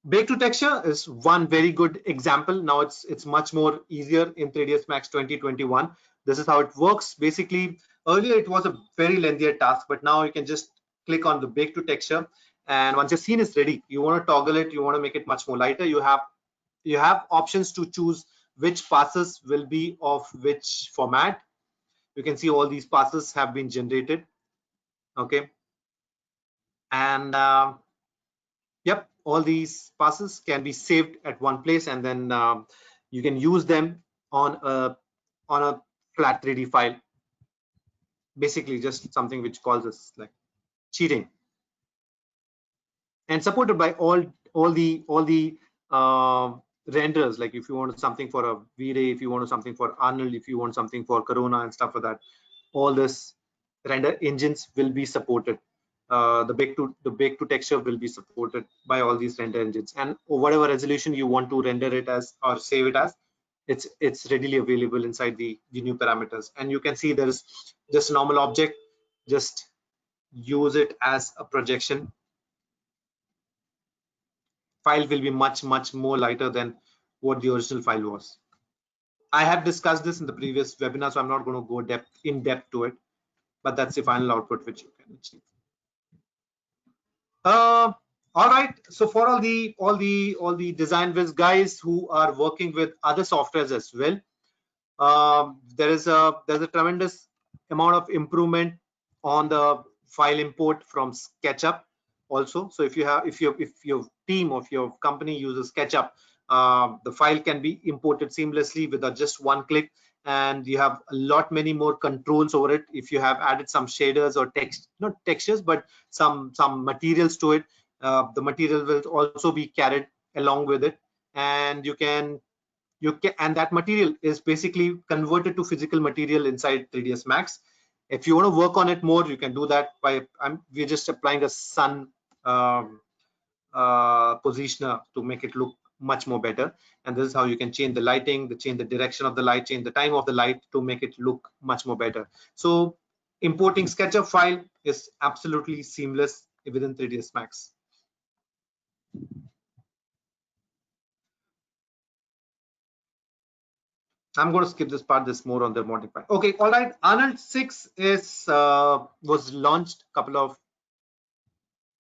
S1: Bake to texture is one very good example. Now it's much more easier in 3ds Max 2021. This is how it works. Basically, earlier it was a very lengthier task, but now you can just click on the bake to texture, and once your scene is ready, you want to toggle it, you want to make it much more lighter. You have options to choose which passes will be of which format. You can see all these passes have been generated. Okay, and yep, all these passes can be saved at one place, and then you can use them on a flat 3D file. Basically, just something which calls us like cheating, and supported by all the renders. Like if you want something for a V-Ray, if you want something for Arnold, if you want something for Corona and stuff like that, all this render engines will be supported. The bake to texture will be supported by all these render engines, and whatever resolution you want to render it as or save it as, it's readily available inside the new parameters. And you can see there is just a normal object, just use it as a projection. File will be much more lighter than what the original file was. I have discussed this in the previous webinar, so I'm not going to go in depth to it, but that's the final output which you can achieve. All right, so for all the Design Viz guys who are working with other softwares as well, there's a tremendous amount of improvement on the file import from SketchUp also. So if your team or if your company uses SketchUp, the file can be imported seamlessly with just one click, and you have a lot many more controls over it. If you have added some shaders or text, not textures, but some materials to it, the material will also be carried along with it, and and that material is basically converted to physical material inside 3ds Max. If you want to work on it more, you can do that by we're just applying a sun positioner to make it look much more better. And this is how you can change the lighting, change the direction of the light, change the time of the light to make it look much more better. So importing SketchUp file is absolutely seamless within 3ds Max. I'm going to skip this part. This more on the modding part. Okay, all right. Arnold 6 was launched a couple of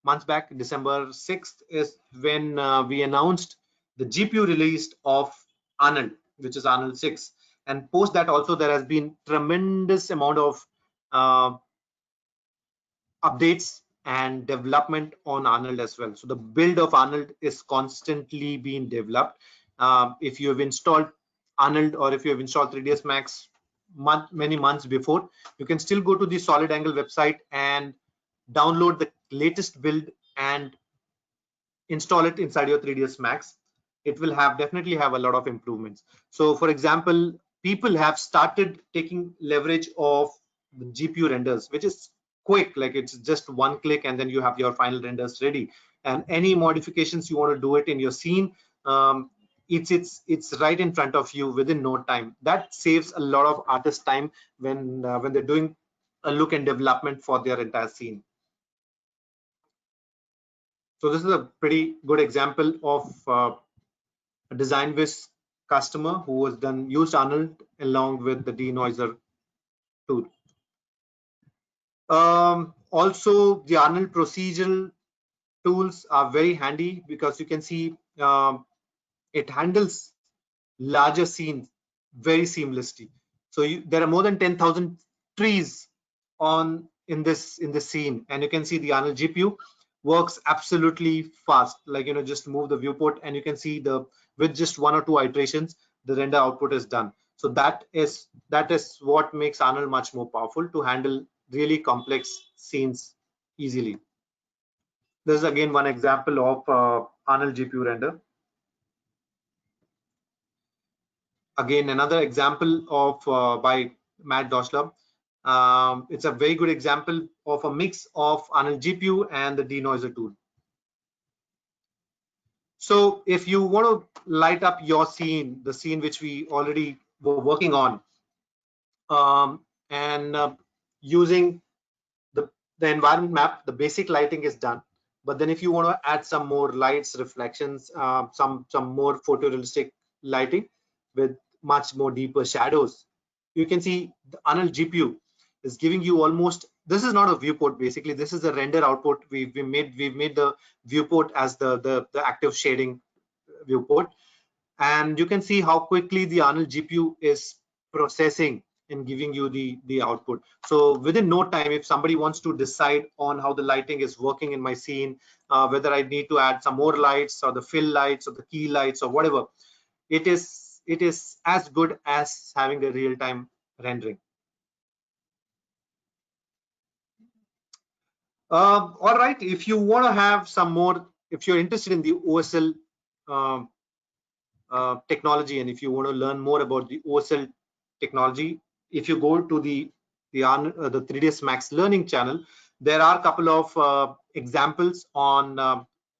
S1: months back. December 6th is when we announced the GPU release of Arnold, which is Arnold 6. And post that also there has been tremendous amount of updates and development on Arnold as well. So the build of Arnold is constantly being developed. If you have installed Arnold or if you have installed 3ds Max many months before, you can still go to the Solid Angle website and download the latest build and install it inside your 3ds Max. It will definitely have a lot of improvements. So for example, people have started taking leverage of the GPU renders, which is quick, like it's just one click and then you have your final renders ready. And any modifications you want to do it in your scene, it's right in front of you within no time. That saves a lot of artist time when they're doing a look and development for their entire scene. So this is a pretty good example of a Design Viz customer who has used Arnold along with the denoiser tool. Also, the Arnold procedural tools are very handy because you can see it handles larger scenes very seamlessly. So there are more than 10,000 trees in this scene, and you can see the Arnold GPU works absolutely fast. Like, just move the viewport and you can see with just 1 or 2 iterations, the render output is done. So that is what makes Arnold much more powerful to handle really complex scenes easily. This is again one example of Arnold GPU render. Again, another example of by Matt Doschler. It's a very good example of a mix of Arnold GPU and the denoiser tool. So if you want to light up your scene, the scene which we already were working on, and using the environment map, the basic lighting is done. But then if you want to add some more lights, reflections, some more photorealistic lighting with much more deeper shadows, you can see the Arnold GPU is giving you almost, this is not a viewport, basically this is a render output. We've made the viewport as the active shading viewport, and you can see how quickly the Arnold GPU is processing and giving you the output. So within no time, if somebody wants to decide on how the lighting is working in my scene, whether I need to add some more lights or the fill lights or the key lights or whatever, it is as good as having the real-time rendering. All right, if you want to have some more, if you're interested in the OSL technology, and if you want to learn more about the OSL technology, if you go to the 3ds Max learning channel, there are a couple of examples on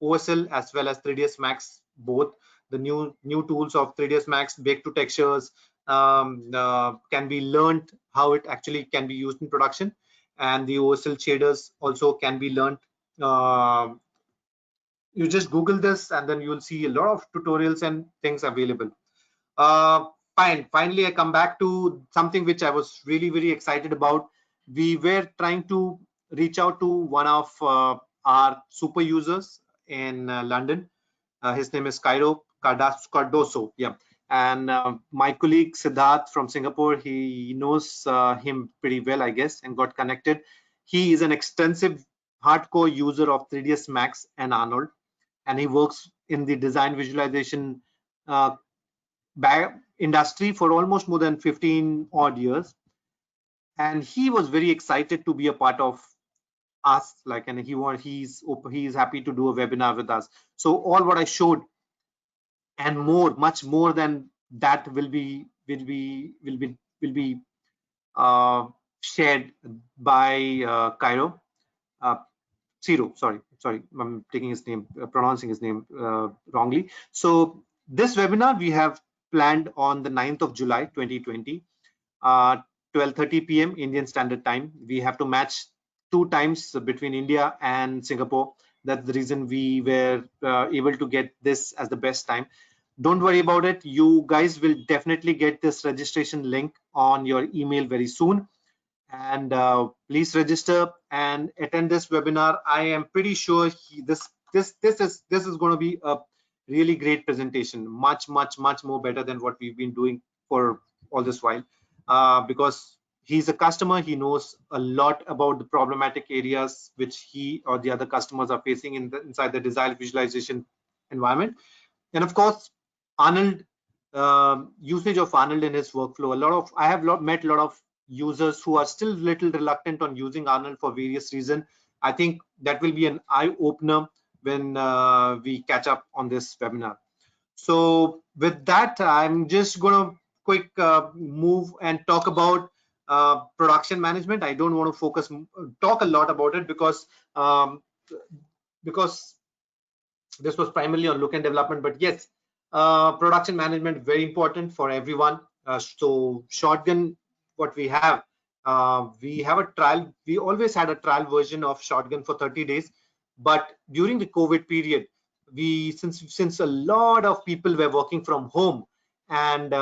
S1: OSL as well as 3ds Max, both the new tools of 3ds Max, bake to textures, can be learned how it actually can be used in production, and the OSL shaders also can be learned. You just Google this and then you'll see a lot of tutorials and things available. Finally, I come back to something which I was really very excited about. We were trying to reach out to one of our super users in London. His name is Cairo Cardoso. Yeah. And my colleague Siddharth from Singapore, he knows him pretty well, I guess, and got connected. He is an extensive hardcore user of 3ds Max and Arnold, and he works in the design visualization uh, industry for almost more than 15 odd years. And he was very excited to be a part of us, like, and he's happy to do a webinar with us. So all what I showed and more, much more than that, will be shared by Cairo. Ciro, sorry, I'm taking his name, pronouncing his name wrongly. So this webinar we have planned on the 9th of July 2020, 12:30 p.m. Indian Standard Time. We have to match 2 times between India and Singapore. That's the reason we were able to get this as the best time. Don't worry about it. You guys will definitely get this registration link on your email very soon. And please register and attend this webinar. I am pretty sure this is going to be a really great presentation, much more better than what we've been doing for all this while, because he's a customer. He knows a lot about the problematic areas which he or the other customers are facing inside the design visualization environment. And of course, Arnold, usage of Arnold in his workflow. I have met a lot of users who are still little reluctant on using Arnold for various reasons. I think that will be an eye opener when we catch up on this webinar. So with that, I'm just going to quick move and talk about production management. I don't want to talk a lot about it because this was primarily on look and development, but yes, production management very important for everyone. So Shotgun, what we have a trial. We always had a trial version of Shotgun for 30 days, but during the COVID period, since a lot of people were working from home, and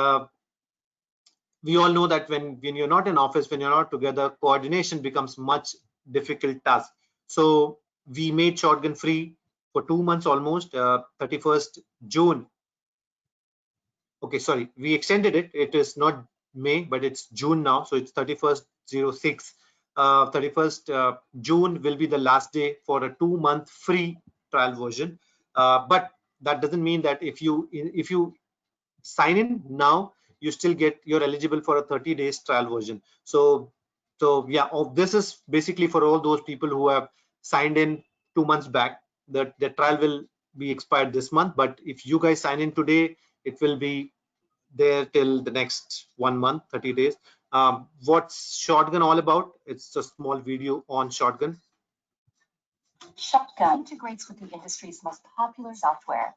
S1: we all know that when you're not in office, when you're not together, coordination becomes much difficult task. So we made Shotgun free for 2 months almost, 31st June. Okay, sorry, we extended it. It is not May, but it's June now. So it's 31st 06. 31st June will be the last day for a 2-month free trial version. But that doesn't mean that if you sign in now, you're eligible for a 30 days trial version. So yeah, this is basically for all those people who have signed in 2 months back. The trial will be expired this month, but if you guys sign in today, it will be there till the next 1 month, 30 days. What's Shotgun all about? It's a small video on Shotgun.
S2: Shotgun integrates with the industry's most popular software.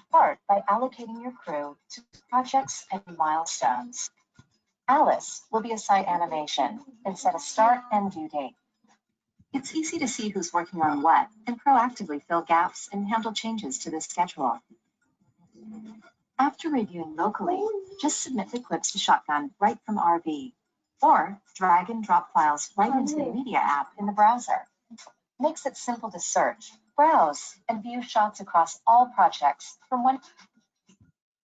S2: Start by allocating your crew to projects and milestones. Alice will be assigned animation and set a start and due date. It's easy to see who's working on what and proactively fill gaps and handle changes to the schedule. After reviewing locally, just submit the clips to Shotgun right from RV, or drag and drop files right into the media app in the browser. Makes it simple to search, browse, and view shots across all projects from one.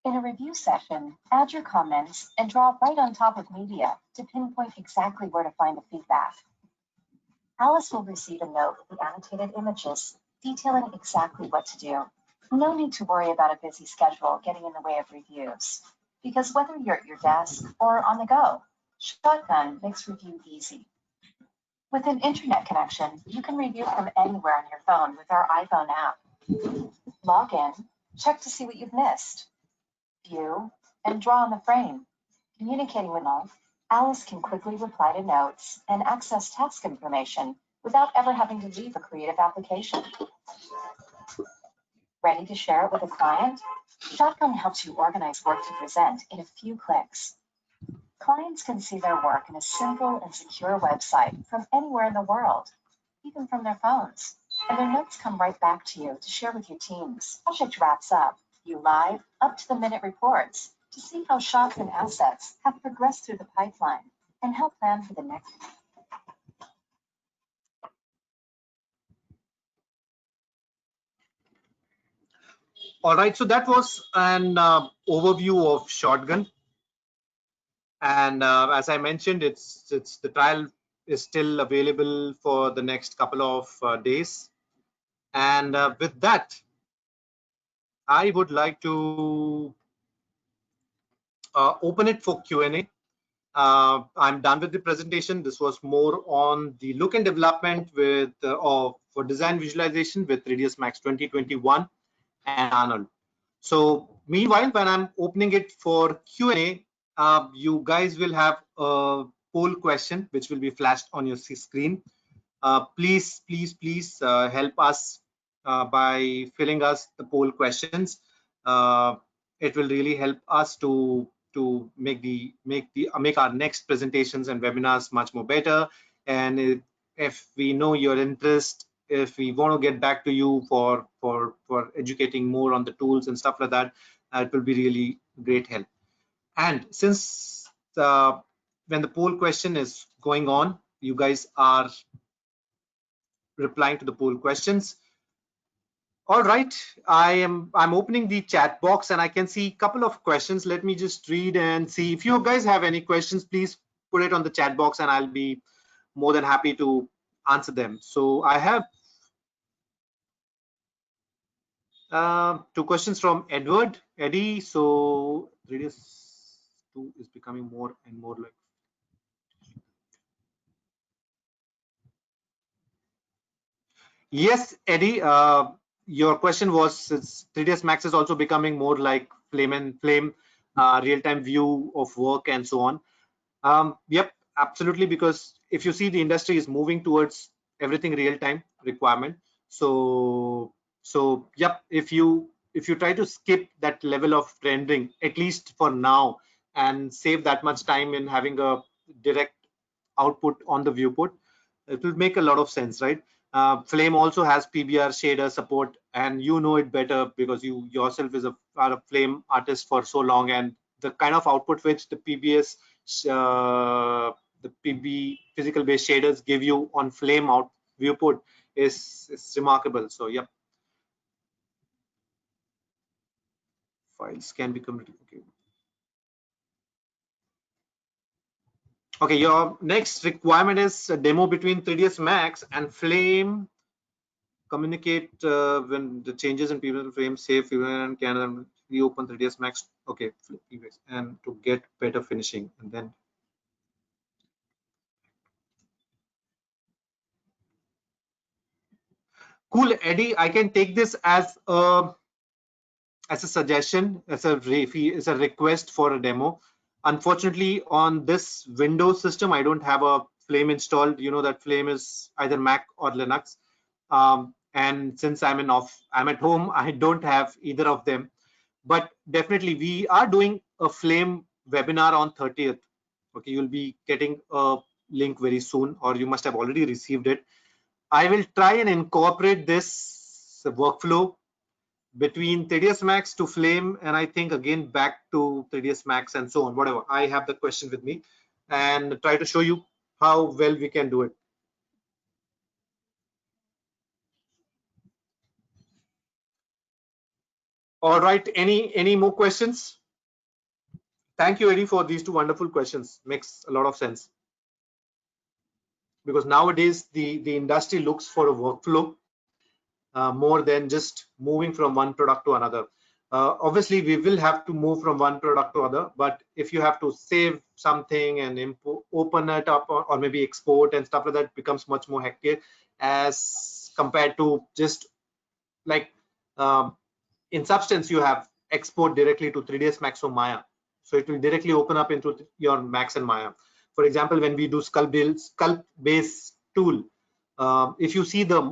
S2: In a review session, add your comments and draw right on top of media to pinpoint exactly where to find the feedback. Alice will receive a note with the annotated images detailing exactly what to do. No need to worry about a busy schedule getting in the way of reviews, because whether you're at your desk or on the go, Shotgun makes review easy. With an internet connection, you can review from anywhere on your phone with our iPhone app. Log in, check to see what you've missed, view, and draw on the frame. Communicating with all, Alice can quickly reply to notes and access task information without ever having to leave a creative application. Ready to share it with a client? Shotgun helps you organize work to present in a few clicks. Clients can see their work in a simple and secure website from anywhere in the world, even from their phones. And their notes come right back to you to share with your teams. Project wraps up, view live, up-to-the-minute reports to see how shots and assets have progressed through the pipeline and help plan for the next.
S1: All right, so that was an overview of Shotgun. And as I mentioned, it's the trial is still available for the next couple of days. And with that, I would like to open it for Q&A. I'm done with the presentation. This was more on the look and development with for design visualization with Radius Max 2021 and Arnold. So meanwhile, when I'm opening it for Q&A, you guys will have a poll question which will be flashed on your screen. Please help us by filling us the poll questions. It will really help us to make our next presentations and webinars much more better. And if we know your interest, if we want to get back to you for educating more on the tools and stuff like that, it will be really great help. And since when the poll question is going on, you guys are replying to the poll questions. All right, I'm opening the chat box and I can see a couple of questions. Let me just read and see. If you guys have any questions, please put it on the chat box and I'll be more than happy to answer them. So I have 2 questions from Edward. Eddie, so Radius 2 is becoming more and more like. Yes, Eddie, your question was 3ds Max is also becoming more like Flame real-time view of work and so on. Yep, absolutely, because if you see the industry is moving towards everything real-time requirement. So yep, if you try to skip that level of rendering, at least for now, and save that much time in having a direct output on the viewport, it will make a lot of sense, right? Flame also has PBR shader support, and you know it better because you yourself are a Flame artist for so long, and the kind of output which the PBS, the PB physical based shaders give you on Flame out viewport is remarkable. So yep, files can be converted. Okay. Okay, your next requirement is a demo between 3ds Max and Flame. Communicate when the changes in people frame, save and can reopen 3ds Max. Okay, and to get better finishing, and then cool, Eddie. I can take this as a suggestion, as a request for a demo. Unfortunately, on this Windows system, I don't have a Flame installed. You know that Flame is either Mac or Linux. And since I'm at home, I don't have either of them. But definitely, we are doing a Flame webinar on 30th. Okay, you'll be getting a link very soon, or you must have already received it. I will try and incorporate this workflow between 3ds Max to Flame, and I think again back to 3ds Max and so on. Whatever, I have the question with me, and try to show you how well we can do it. All right, any more questions? Thank you, Eddie, for these two wonderful questions. Makes a lot of sense, because nowadays the industry looks for a workflow more than just moving from one product to another. Obviously, we will have to move from one product to other, but if you have to save something and open it up, or maybe export and stuff like that, becomes much more hectic as compared to just like in Substance, you have export directly to 3ds Max or Maya. So it will directly open up into your Max and Maya. For example, when we do sculpt-based tool, if you see the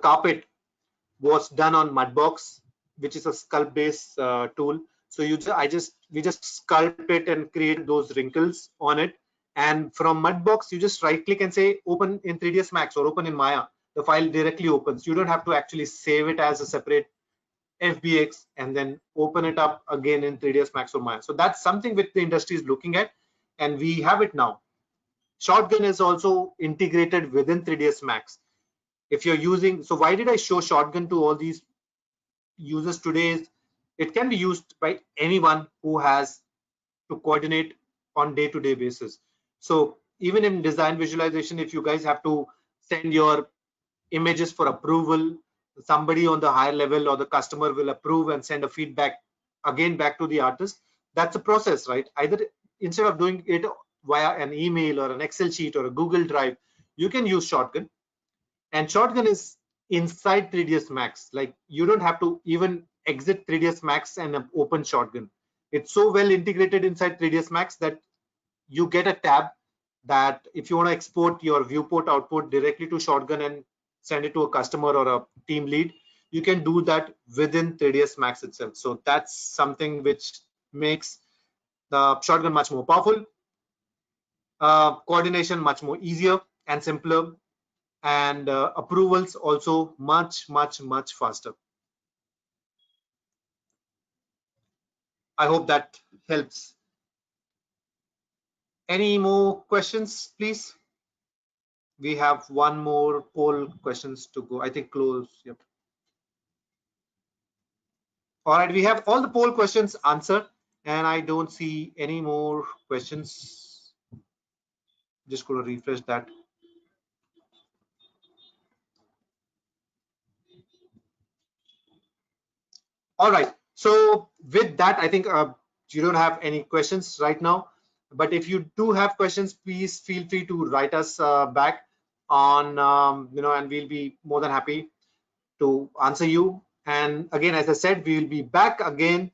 S1: carpet was done on Mudbox, which is a sculpt-based tool. So we just sculpt it and create those wrinkles on it. And from Mudbox, you just right-click and say open in 3ds Max or open in Maya. The file directly opens. You don't have to actually save it as a separate FBX and then open it up again in 3ds Max or Maya. So that's something which the industry is looking at, and we have it now. Shotgun is also integrated within 3ds Max. If you're using, so why did I show Shotgun to all these users today? It can be used by anyone who has to coordinate on day-to-day basis. So even in design visualization, if you guys have to send your images for approval, somebody on the higher level or the customer will approve and send a feedback again back to the artist. That's a process, right? Either instead of doing it via an email or an Excel sheet or a Google Drive, you can use Shotgun. And Shotgun is inside 3ds Max. Like, you don't have to even exit 3ds Max and open Shotgun. It's so well integrated inside 3ds Max that you get a tab that if you want to export your viewport output directly to Shotgun and send it to a customer or a team lead, you can do that within 3ds Max itself. So that's something which makes the Shotgun much more powerful, coordination much more easier and simpler, and approvals also much faster. I hope that helps. Any more questions, please? We have one more poll questions to go. I think close. Yep. All right, we have all the poll questions answered, and I don't see any more questions. Just going to refresh that. All right. So with that, I think you don't have any questions right now. But if you do have questions, please feel free to write us back on, and we'll be more than happy to answer you. And again, as I said, we will be back again.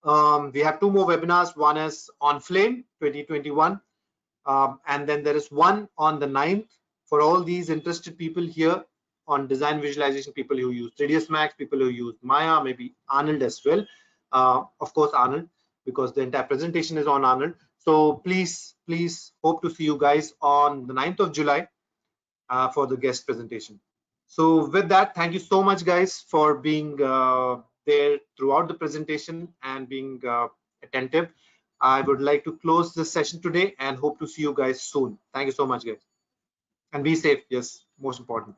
S1: We have two more webinars. One is on Flame 2021. And then there is one on the 9th for all these interested people here on design visualization, people who use 3ds Max, people who use Maya, maybe Arnold as well. Of course, Arnold, because the entire presentation is on Arnold. So please hope to see you guys on the 9th of July for the guest presentation. So with that, thank you so much, guys, for being there throughout the presentation and being attentive. I would like to close this session today and hope to see you guys soon. Thank you so much, guys. And be safe. Yes, most important.